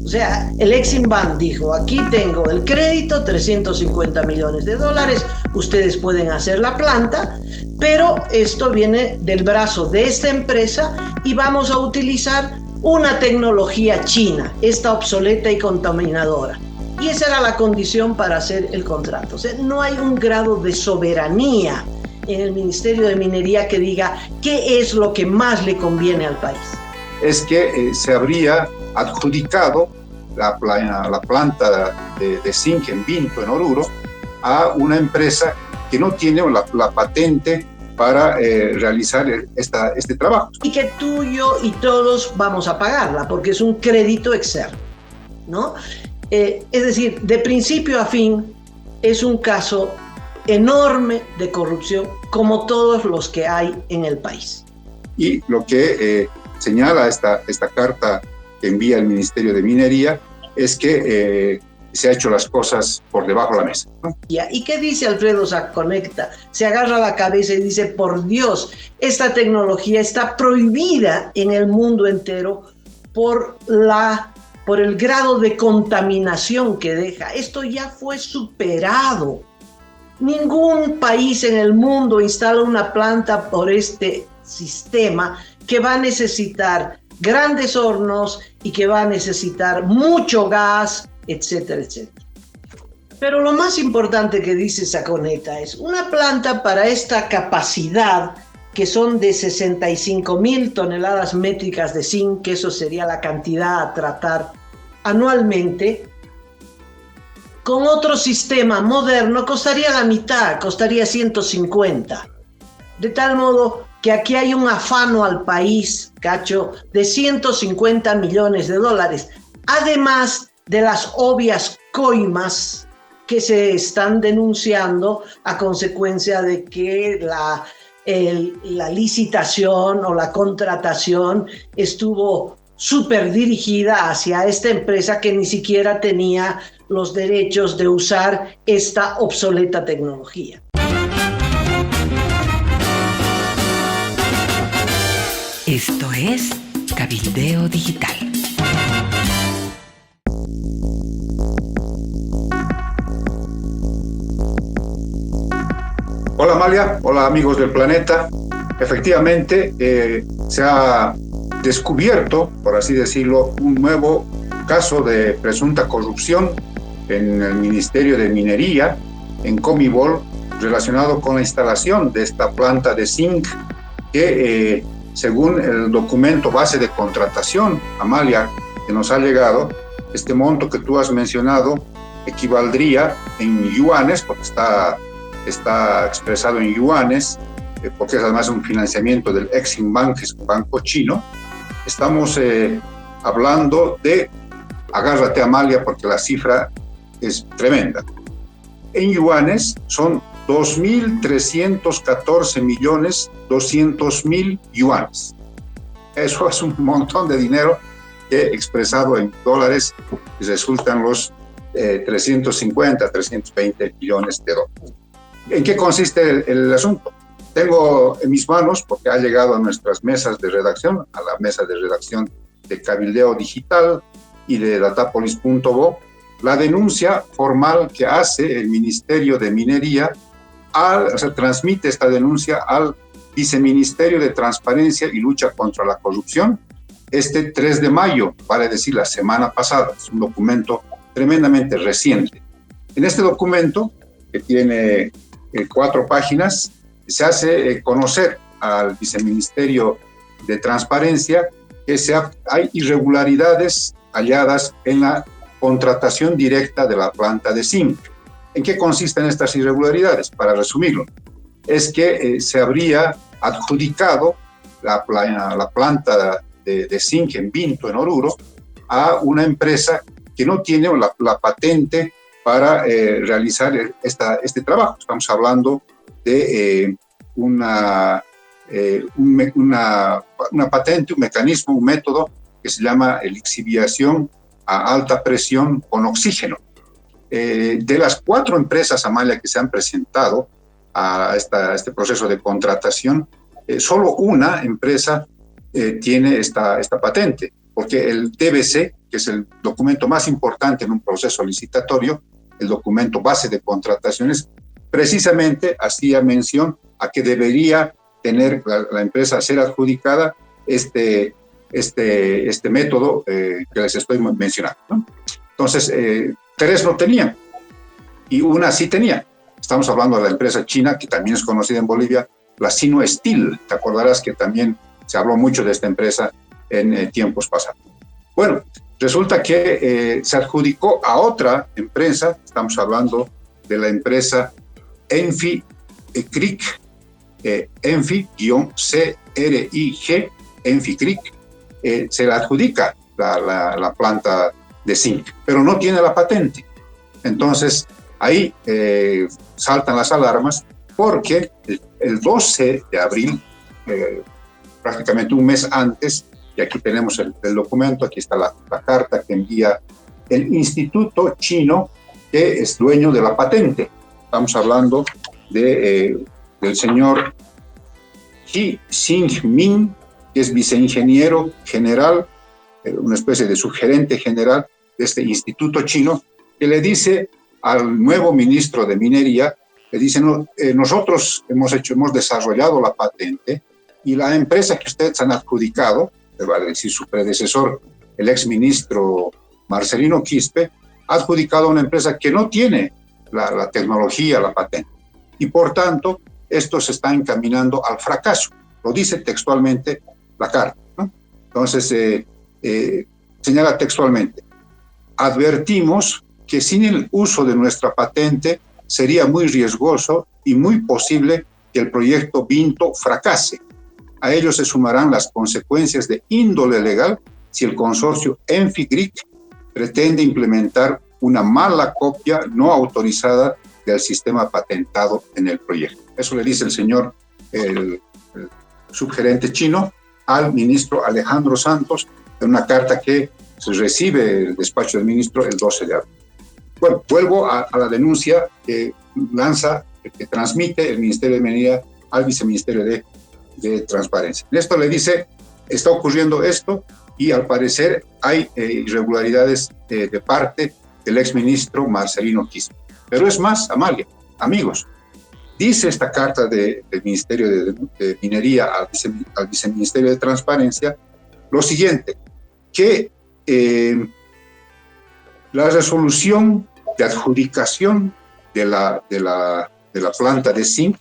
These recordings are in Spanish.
O sea, el Exim Bank dijo, aquí tengo el crédito, 350 millones de dólares, ustedes pueden hacer la planta, pero esto viene del brazo de esta empresa y vamos a utilizar una tecnología china, esta obsoleta y contaminadora. Y esa era la condición para hacer el contrato. O sea, no hay un grado de soberanía en el Ministerio de Minería que diga qué es lo que más le conviene al país. Es que se habría adjudicado la planta de zinc en Vinto, en Oruro, a una empresa que no tiene la patente para realizar este trabajo. Y que tú, yo y todos vamos a pagarla, porque es un crédito externo, ¿no? Es decir, de principio a fin, es un caso enorme de corrupción, como todos los que hay en el país. Y lo que señala esta carta que envía el Ministerio de Minería es que se ha hecho las cosas por debajo de la mesa, ¿no? ¿Y qué dice Alfredo Saconecta? Se agarra la cabeza y dice, por Dios, esta tecnología está prohibida en el mundo entero por el grado de contaminación que deja. Esto ya fue superado. Ningún país en el mundo instala una planta por este sistema que va a necesitar grandes hornos y que va a necesitar mucho gas, etcétera, etcétera. Pero lo más importante que dice Saconeta es una planta para esta capacidad, que son de 65,000 toneladas métricas de zinc, que eso sería la cantidad a tratar anualmente, con otro sistema moderno costaría la mitad, costaría 150. De tal modo que aquí hay un afano al país, Cacho, de 150 millones de dólares, además de las obvias coimas que se están denunciando a consecuencia de que la licitación o la contratación estuvo súper dirigida hacia esta empresa que ni siquiera tenía los derechos de usar esta obsoleta tecnología. Esto es Cabildeo Digital. Hola Amalia, hola amigos del planeta. Efectivamente, se ha descubierto, por así decirlo, un nuevo caso de presunta corrupción en el Ministerio de Minería, en Comibol, relacionado con la instalación de esta planta de zinc que, según el documento base de contratación, Amalia, que nos ha llegado, este monto que tú has mencionado equivaldría en yuanes, porque está expresado en yuanes, porque es además un financiamiento del Exim Bank, que es un banco chino. Estamos hablando de, agárrate Amalia, porque la cifra es tremenda. En yuanes son 2.314.200.000 yuanes. Eso es un montón de dinero que, expresado en dólares, resultan los 350, 320 millones de dólares. ¿En qué consiste el asunto? Tengo en mis manos, porque ha llegado a nuestras mesas de redacción, a la mesa de redacción de Cabildeo Digital y de Datapolis.bo, la denuncia formal que hace el Ministerio de Minería, transmite esta denuncia al Viceministerio de Transparencia y Lucha contra la Corrupción, este 3 de mayo, vale decir la semana pasada. Es un documento tremendamente reciente. En este documento, que tiene 4 páginas, se hace conocer al Viceministerio de Transparencia que hay irregularidades halladas en la contratación directa de la planta de zinc. ¿En qué consisten estas irregularidades? Para resumirlo, es que se habría adjudicado la planta de zinc en Vinto, en Oruro, a una empresa que no tiene la patente para realizar este trabajo. Estamos hablando de una patente, un mecanismo, un método que se llama lixiviación a alta presión con oxígeno. De las 4 empresas, Amalia, que se han presentado a este proceso de contratación, solo una empresa tiene esta patente, porque el TBC, que es el documento más importante en un proceso licitatorio, el documento base de contrataciones, precisamente hacía mención a que debería tener la empresa ser adjudicada este método que les estoy mencionando, ¿no? Entonces, 3 no tenían y una sí tenía. Estamos hablando de la empresa china, que también es conocida en Bolivia, la Sino Steel. Te acordarás que también se habló mucho de esta empresa en tiempos pasados. Bueno, resulta que se adjudicó a otra empresa, estamos hablando de la empresa Enfi-CRIG, Enfi-CRIG, Enfi-CRIG, se le adjudica la planta de zinc, pero no tiene la patente. Entonces, ahí saltan las alarmas porque el 12 de abril, prácticamente un mes antes, y aquí tenemos el documento, aquí está la carta que envía el instituto chino que es dueño de la patente. Estamos hablando del señor Ji Xingmin, que es viceingeniero general, una especie de subgerente general de este instituto chino, que le dice al nuevo ministro de Minería, le dice, no, nosotros hemos desarrollado la patente y la empresa que ustedes han adjudicado, va a decir su predecesor, el exministro Marcelino Quispe, ha adjudicado a una empresa que no tiene la tecnología, la patente. Y por tanto, esto se está encaminando al fracaso. Lo dice textualmente la carta, ¿no? Entonces, señala textualmente, advertimos que sin el uso de nuestra patente sería muy riesgoso y muy posible que el proyecto Vinto fracase. A ello se sumarán las consecuencias de índole legal si el consorcio Enfi-CRIG pretende implementar una mala copia no autorizada del sistema patentado en el proyecto. Eso le dice el señor, el subgerente chino, al ministro Alejandro Santos, en una carta que se recibe el despacho del ministro el 12 de abril. Bueno, vuelvo a la denuncia que transmite el Ministerio de Minería al Viceministerio de Transparencia. En esto le dice, está ocurriendo esto y al parecer hay irregularidades de parte del exministro Marcelino Quispe. Pero es más, Amalia, amigos, dice esta carta del Ministerio de Minería al Viceministerio de Transparencia lo siguiente, que la resolución de adjudicación de la planta de zinc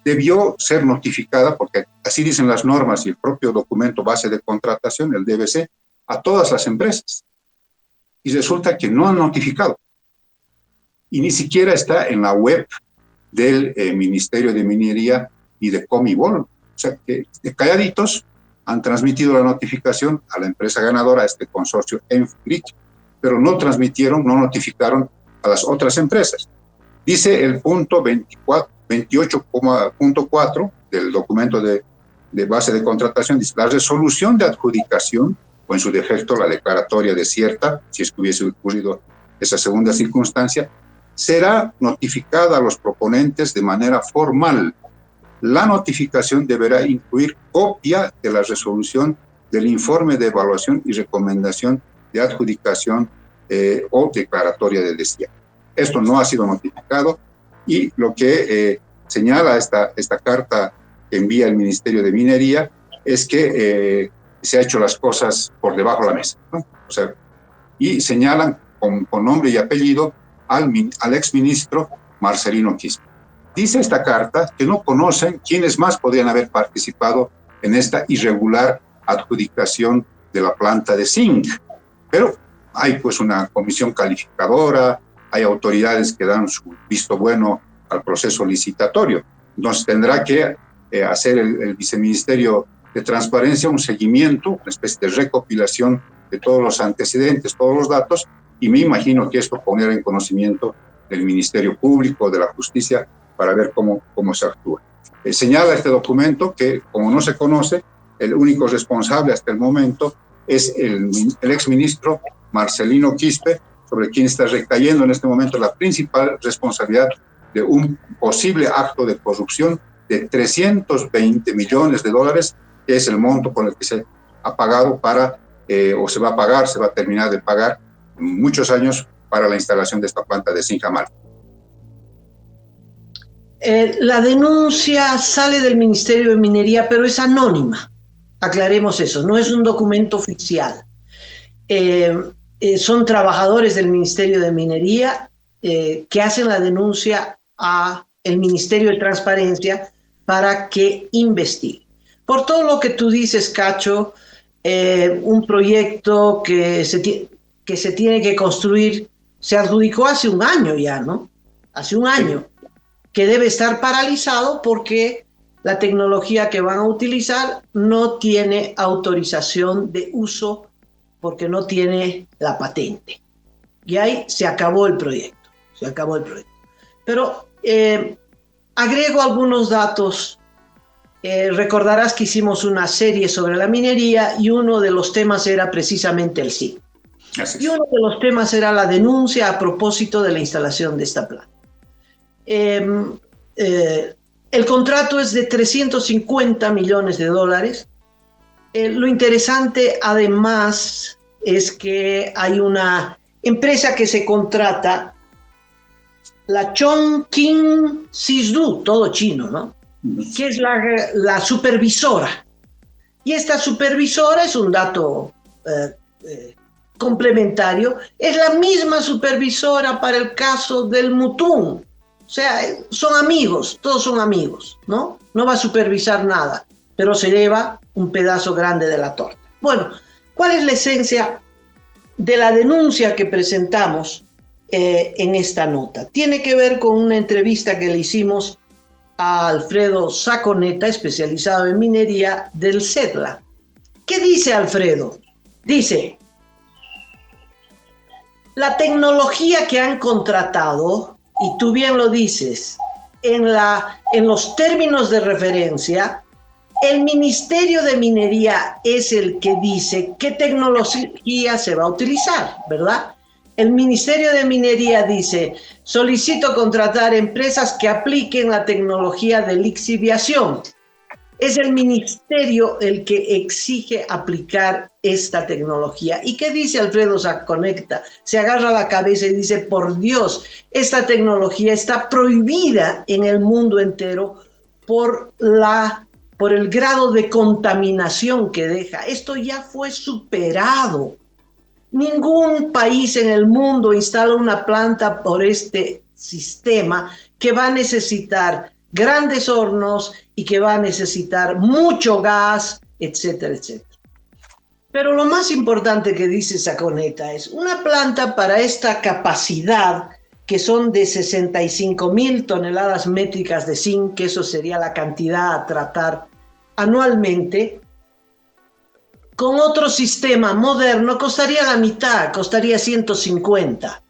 debió ser notificada, porque así dicen las normas y el propio documento base de contratación, el DBC, a todas las empresas. Y resulta que no han notificado. Y ni siquiera está en la web del Ministerio de Minería y de Comibol. O sea, que calladitos han transmitido la notificación a la empresa ganadora, a este consorcio Enfi-CRIG, pero no notificaron a las otras empresas. Dice el punto 28.4 del documento de base de contratación, dice, la resolución de adjudicación, o en su defecto la declaratoria desierta, si es que hubiese ocurrido esa segunda circunstancia, será notificada a los proponentes de manera formal. La notificación deberá incluir copia de la resolución del informe de evaluación y recomendación de adjudicación o declaratoria de desierto. Esto no ha sido notificado y lo que señala esta carta que envía el Ministerio de Minería es que se ha hecho las cosas por debajo de la mesa, ¿no? O sea, y señalan con nombre y apellido al exministro Marcelino Quispe. Dice esta carta que no conocen quiénes más podrían haber participado en esta irregular adjudicación de la planta de zinc, pero hay pues una comisión calificadora, hay autoridades que dan su visto bueno al proceso licitatorio. Entonces tendrá que hacer el Viceministerio de Transparencia un seguimiento, una especie de recopilación de todos los antecedentes, todos los datos, y me imagino que esto poner en conocimiento del Ministerio Público, de la Justicia, para ver cómo se actúa. Señala este documento que, como no se conoce, el único responsable hasta el momento es el exministro Marcelino Quispe, sobre quien está recayendo en este momento la principal responsabilidad de un posible acto de corrupción de 320 millones de dólares, que es el monto con el que se ha pagado para o se va a pagar, se va a terminar de pagar muchos años para la instalación de esta planta de zinc Jamal. La denuncia sale del Ministerio de Minería, pero es anónima. Aclaremos eso, no es un documento oficial. Son trabajadores del Ministerio de Minería que hacen la denuncia a el Ministerio de Transparencia para que investigue. Por todo lo que tú dices, Cacho, un proyecto que se tiene que construir se adjudicó hace un año ya, ¿no? Hace un año, que debe estar paralizado porque la tecnología que van a utilizar no tiene autorización de uso porque no tiene la patente. Y ahí se acabó el proyecto, Pero agrego algunos datos. Recordarás que hicimos una serie sobre la minería y uno de los temas era precisamente el zinc. Y uno de los temas era la denuncia a propósito de la instalación de esta planta. El contrato es de 350 millones de dólares. Lo interesante, además, es que hay una empresa que se contrata, la Chongqing Sisdu, todo chino, ¿no? Que es la supervisora. Y esta supervisora, es un dato complementario, es la misma supervisora para el caso del Mutum. O sea, son amigos, todos son amigos, ¿no? No va a supervisar nada, pero se lleva un pedazo grande de la torta. Bueno, ¿cuál es la esencia de la denuncia que presentamos en esta nota? Tiene que ver con una entrevista que le hicimos a Alfredo Saconeta, especializado en minería del CEDLA. ¿Qué dice Alfredo? Dice, la tecnología que han contratado, y tú bien lo dices, en los términos de referencia, el Ministerio de Minería es el que dice qué tecnología se va a utilizar, ¿verdad? El Ministerio de Minería dice, solicito contratar empresas que apliquen la tecnología de lixiviación. Es el ministerio el que exige aplicar esta tecnología. ¿Y qué dice Alfredo Saconeta? Se agarra la cabeza y dice, por Dios, esta tecnología está prohibida en el mundo entero por el grado de contaminación que deja. Esto ya fue superado. Ningún país en el mundo instala una planta por este sistema que va a necesitar grandes hornos y que va a necesitar mucho gas, etcétera, etcétera. Pero lo más importante que dice Saconeta es una planta para esta capacidad, que son de 65,000 toneladas métricas de zinc, que eso sería la cantidad a tratar anualmente. Con otro sistema moderno costaría la mitad, costaría 150.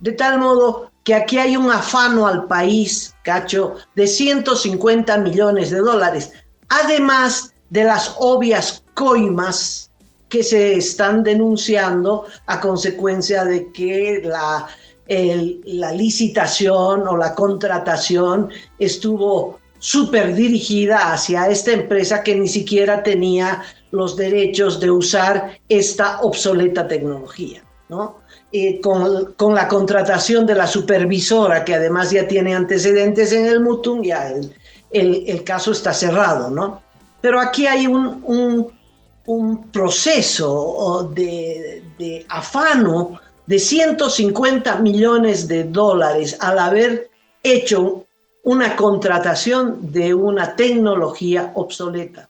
De tal modo que aquí hay un afano al país, Cacho, de 150 millones de dólares, además de las obvias coimas que se están denunciando a consecuencia de que la licitación o la contratación estuvo súper dirigida hacia esta empresa que ni siquiera tenía los derechos de usar esta obsoleta tecnología, ¿no? Con la contratación de la supervisora, que además ya tiene antecedentes en el Mutum, ya el caso está cerrado, ¿no? Pero aquí hay un proceso de afano de 150 millones de dólares al haber hecho una contratación de una tecnología obsoleta.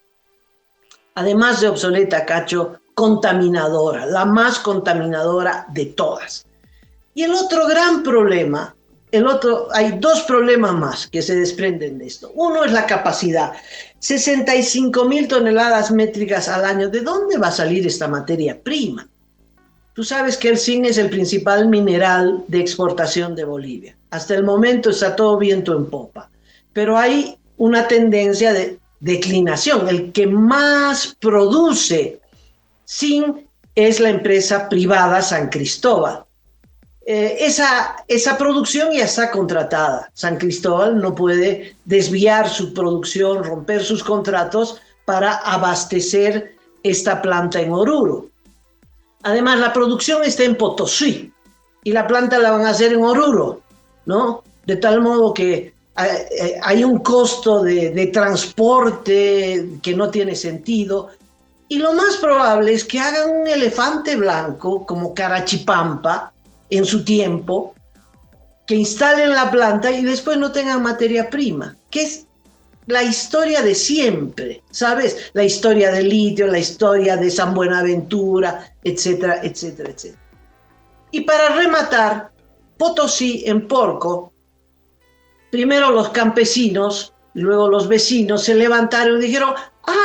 Además de obsoleta, Cacho, contaminadora, la más contaminadora de todas. Y el otro gran problema, hay dos problemas más que se desprenden de esto. Uno es la capacidad, 65,000 toneladas métricas al año. ¿De dónde va a salir esta materia prima? Tú sabes que el zinc es el principal mineral de exportación de Bolivia. Hasta el momento está todo viento en popa, pero hay una tendencia de declinación. El que más produce zinc es la empresa privada San Cristóbal. Esa producción ya está contratada. San Cristóbal no puede desviar su producción, romper sus contratos para abastecer esta planta en Oruro. Además, la producción está en Potosí y la planta la van a hacer en Oruro, ¿no? De tal modo que hay un costo de transporte que no tiene sentido. Y lo más probable es que hagan un elefante blanco como Carachipampa en su tiempo, que instalen la planta y después no tengan materia prima, que es la historia de siempre, ¿sabes? La historia del litio, la historia de San Buenaventura, etcétera, etcétera, etcétera. Y para rematar, Potosí, en Porco, primero los campesinos, luego los vecinos se levantaron y dijeron,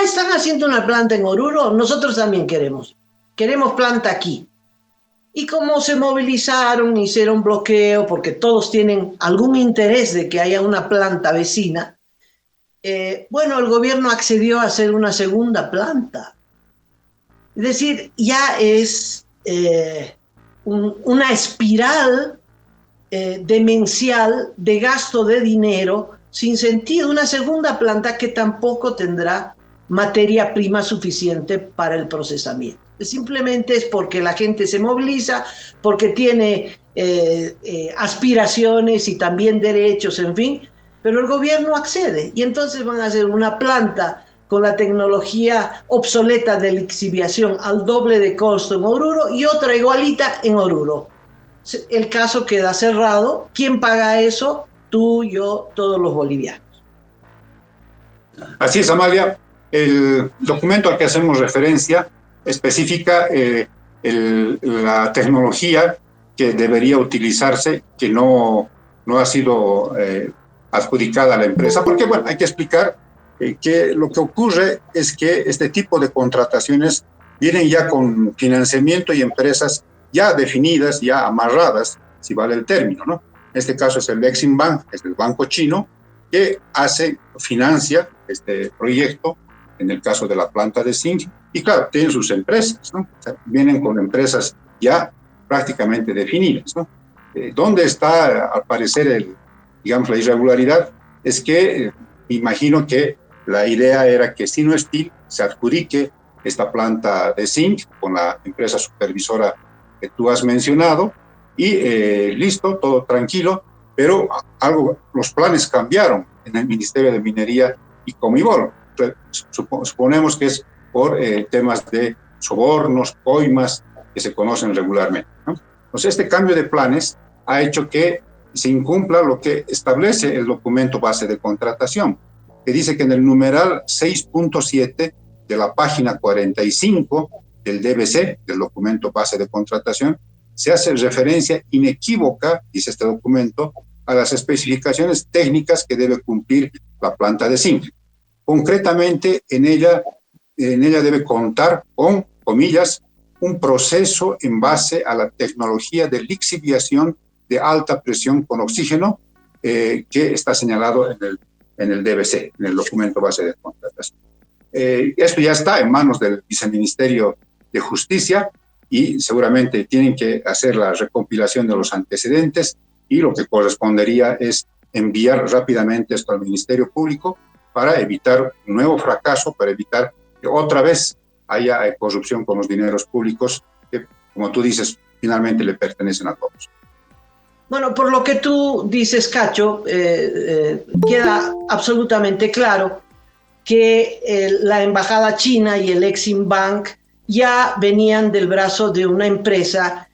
están haciendo una planta en Oruro, nosotros también queremos planta aquí. Y como se movilizaron, hicieron bloqueo, porque todos tienen algún interés de que haya una planta vecina, bueno, el gobierno accedió a hacer una segunda planta. Es decir, ya es una espiral demencial de gasto de dinero sin sentido, una segunda planta que tampoco tendrá materia prima suficiente para el procesamiento. Simplemente es porque la gente se moviliza, porque tiene aspiraciones y también derechos, en fin, pero el gobierno accede y entonces van a hacer una planta con la tecnología obsoleta de lixiviación al doble de costo en Oruro y otra igualita en Oruro. El caso queda cerrado. ¿Quién paga eso? Tú, yo, todos los bolivianos. Así es, Amalia. El documento al que hacemos referencia especifica la tecnología que debería utilizarse, que no ha sido adjudicada a la empresa, porque bueno, hay que explicar que lo que ocurre es que este tipo de contrataciones vienen ya con financiamiento y empresas ya definidas, ya amarradas, si vale el término, ¿no? En este caso es el Exim Bank, es el banco chino, que financia este proyecto, en el caso de la planta de zinc, y claro, tienen sus empresas, ¿no? O sea, vienen con empresas ya prácticamente definidas, ¿no? ¿Dónde está, al parecer, digamos, la irregularidad? Es que imagino que la idea era que Sino Steel se adjudique esta planta de zinc con la empresa supervisora que tú has mencionado, y listo, todo tranquilo, pero los planes cambiaron en el Ministerio de Minería y Comibol. Suponemos que es por temas de sobornos, coimas, que se conocen regularmente, ¿no? Entonces, este cambio de planes ha hecho que se incumpla lo que establece el documento base de contratación, que dice que en el numeral 6.7 de la página 45 del DBC, del documento base de contratación, se hace referencia inequívoca, dice este documento, a las especificaciones técnicas que debe cumplir la planta de zinc. Concretamente, en ella debe contar con, comillas, un proceso en base a la tecnología de lixiviación de alta presión con oxígeno, que está señalado en el DBC, en el documento base de contratación. Esto ya está en manos del Viceministerio de Justicia y seguramente tienen que hacer la recompilación de los antecedentes, y lo que correspondería es enviar rápidamente esto al Ministerio Público para evitar un nuevo fracaso, para evitar que otra vez haya corrupción con los dineros públicos que, como tú dices, finalmente le pertenecen a todos. Bueno, por lo que tú dices, Cacho, queda absolutamente claro que la embajada china y el Exim Bank ya venían del brazo de una empresa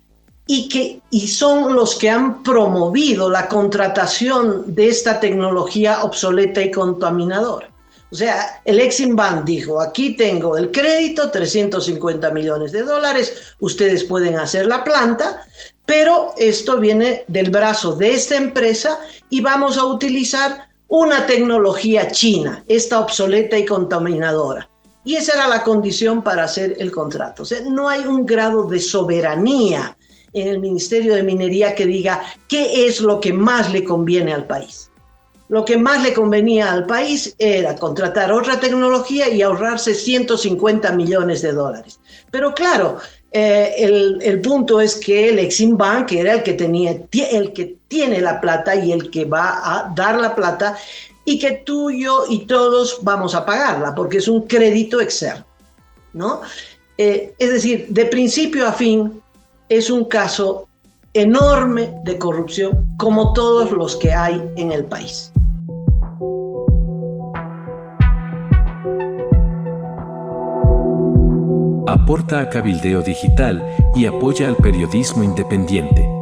y son los que han promovido la contratación de esta tecnología obsoleta y contaminadora. O sea, el Exim Bank dijo, aquí tengo el crédito, $350 millones, ustedes pueden hacer la planta, pero esto viene del brazo de esta empresa y vamos a utilizar una tecnología china, esta obsoleta y contaminadora. Y esa era la condición para hacer el contrato. O sea, no hay un grado de soberanía en el Ministerio de Minería que diga qué es lo que más le conviene al país. Lo que más le convenía al país era contratar otra tecnología y ahorrarse $150 millones. Pero claro, el punto es que el Exim Bank era el que tiene la plata y el que va a dar la plata, y que tú, yo y todos vamos a pagarla porque es un crédito externo, ¿no? Es decir, de principio a fin es un caso enorme de corrupción, como todos los que hay en el país. Aporta a Cabildeo Digital y apoya al periodismo independiente.